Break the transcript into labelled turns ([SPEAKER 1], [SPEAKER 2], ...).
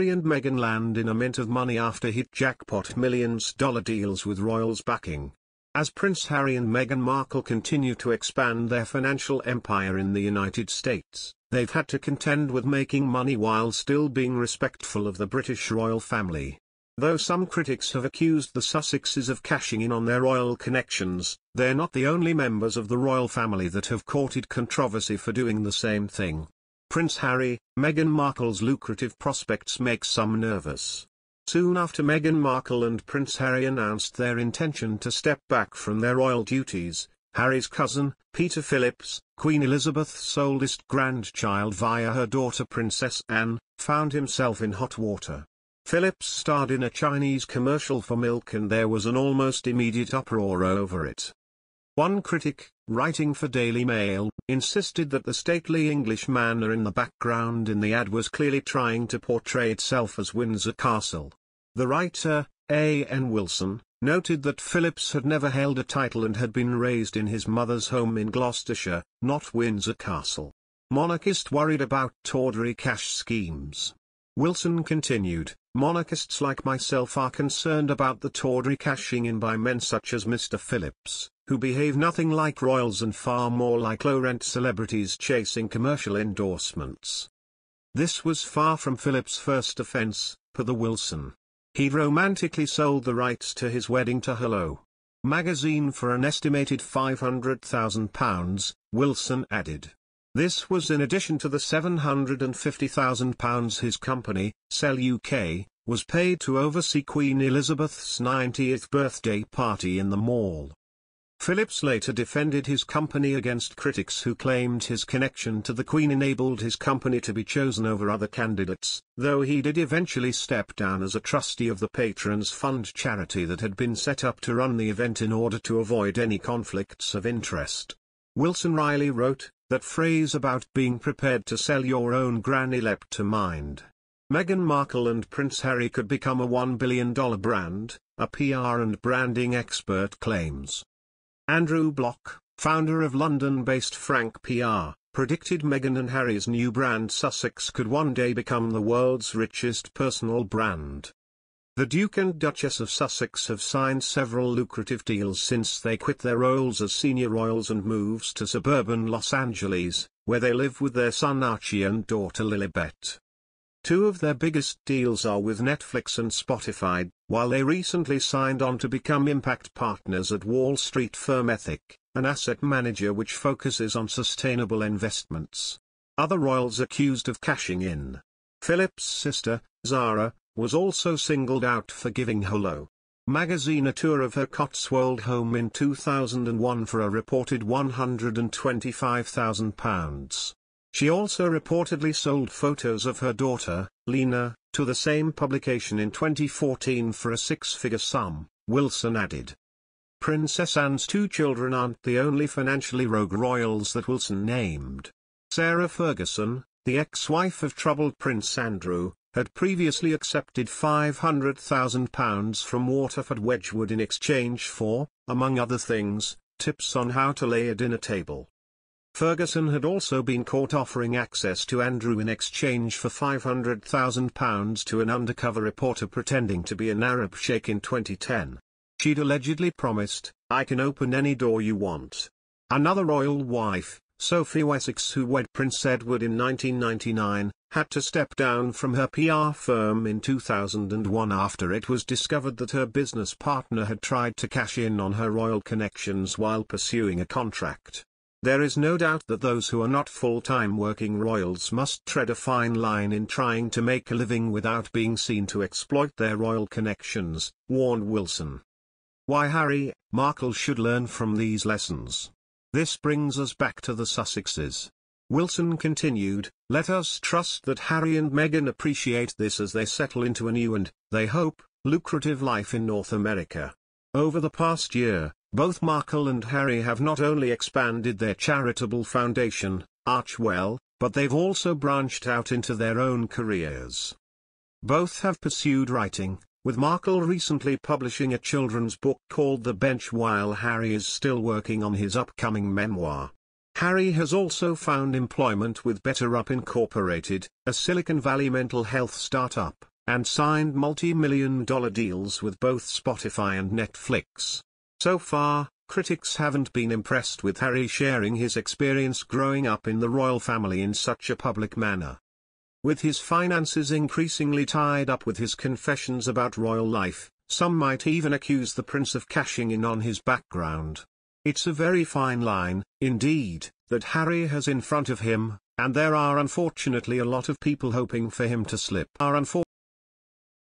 [SPEAKER 1] Harry and Meghan land in a mint of money after hit jackpot millions-dollar deals with royals' backing. As Prince Harry and Meghan Markle continue to expand their financial empire in the United States, they've had to contend with making money while still being respectful of the British royal family. Though some critics have accused the Sussexes of cashing in on their royal connections, they're not the only members of the royal family that have courted controversy for doing the same thing. Prince Harry, Meghan Markle's lucrative prospects make some nervous. Soon after Meghan Markle and Prince Harry announced their intention to step back from their royal duties, Harry's cousin, Peter Phillips, Queen Elizabeth's oldest grandchild via her daughter Princess Anne, found himself in hot water. Phillips starred in a Chinese commercial for milk and there was an almost immediate uproar over it. One critic, writing for Daily Mail, insisted that the stately English manor in the background in the ad was clearly trying to portray itself as Windsor Castle. The writer, A.N. Wilson, noted that Phillips had never held a title and had been raised in his mother's home in Gloucestershire, not Windsor Castle. Monarchist worried about tawdry cash schemes. Wilson continued, monarchists like myself are concerned about the tawdry cashing in by men such as Mr. Phillips, who behave nothing like royals and far more like low-rent celebrities chasing commercial endorsements. This was far from Phillips' first offense, per the Wilson. He'd romantically sold the rights to his wedding to Hello magazine for an estimated £500,000, Wilson added. This was in addition to the £750,000 his company, Cell UK, was paid to oversee Queen Elizabeth's 90th birthday party in the Mall. Phillips later defended his company against critics who claimed his connection to the Queen enabled his company to be chosen over other candidates, though he did eventually step down as a trustee of the Patrons Fund charity that had been set up to run the event in order to avoid any conflicts of interest. Wilson Riley wrote, that phrase about being prepared to sell your own granny leapt to mind. Meghan Markle and Prince Harry could become a $1 billion brand, a PR and branding expert claims. Andrew Block, founder of London-based Frank PR, predicted Meghan and Harry's new brand Sussex could one day become the world's richest personal brand. The Duke and Duchess of Sussex have signed several lucrative deals since they quit their roles as senior royals and moves to suburban Los Angeles, where they live with their son Archie and daughter Lilibet. Two of their biggest deals are with Netflix and Spotify, while they recently signed on to become impact partners at Wall Street firm Ethic, an asset manager which focuses on sustainable investments. Other royals accused of cashing in. Philip's sister, Zara, was also singled out for giving Hello magazine a tour of her Cotswold home in 2001 for a reported £125,000. She also reportedly sold photos of her daughter, Lena, to the same publication in 2014 for a six-figure sum, Wilson added. Princess Anne's two children aren't the only financially rogue royals that Wilson named. Sarah Ferguson, the ex-wife of troubled Prince Andrew, had previously accepted £500,000 from Waterford Wedgwood in exchange for, among other things, tips on how to lay a dinner table. Ferguson had also been caught offering access to Andrew in exchange for £500,000 to an undercover reporter pretending to be an Arab sheikh in 2010. She'd allegedly promised, "I can open any door you want." Another royal wife, Sophie Wessex, who wed Prince Edward in 1999, had to step down from her PR firm in 2001 after it was discovered that her business partner had tried to cash in on her royal connections while pursuing a contract. There is no doubt that those who are not full-time working royals must tread a fine line in trying to make a living without being seen to exploit their royal connections, warned Wilson. Why Harry, Markle should learn from these lessons. This brings us back to the Sussexes. Wilson continued, let us trust that Harry and Meghan appreciate this as they settle into a new and, they hope, lucrative life in North America. Over the past year, both Markle and Harry have not only expanded their charitable foundation, Archwell, but they've also branched out into their own careers. Both have pursued writing, with Markle recently publishing a children's book called The Bench while Harry is still working on his upcoming memoir. Harry has also found employment with BetterUp Incorporated, a Silicon Valley mental health startup, and signed multi-million-dollar deals with both Spotify and Netflix. So far, critics haven't been impressed with Harry sharing his experience growing up in the royal family in such a public manner. With his finances increasingly tied up with his confessions about royal life, some might even accuse the prince of cashing in on his background. It's a very fine line, indeed, that Harry has in front of him, and there are unfortunately a lot of people hoping for him to slip.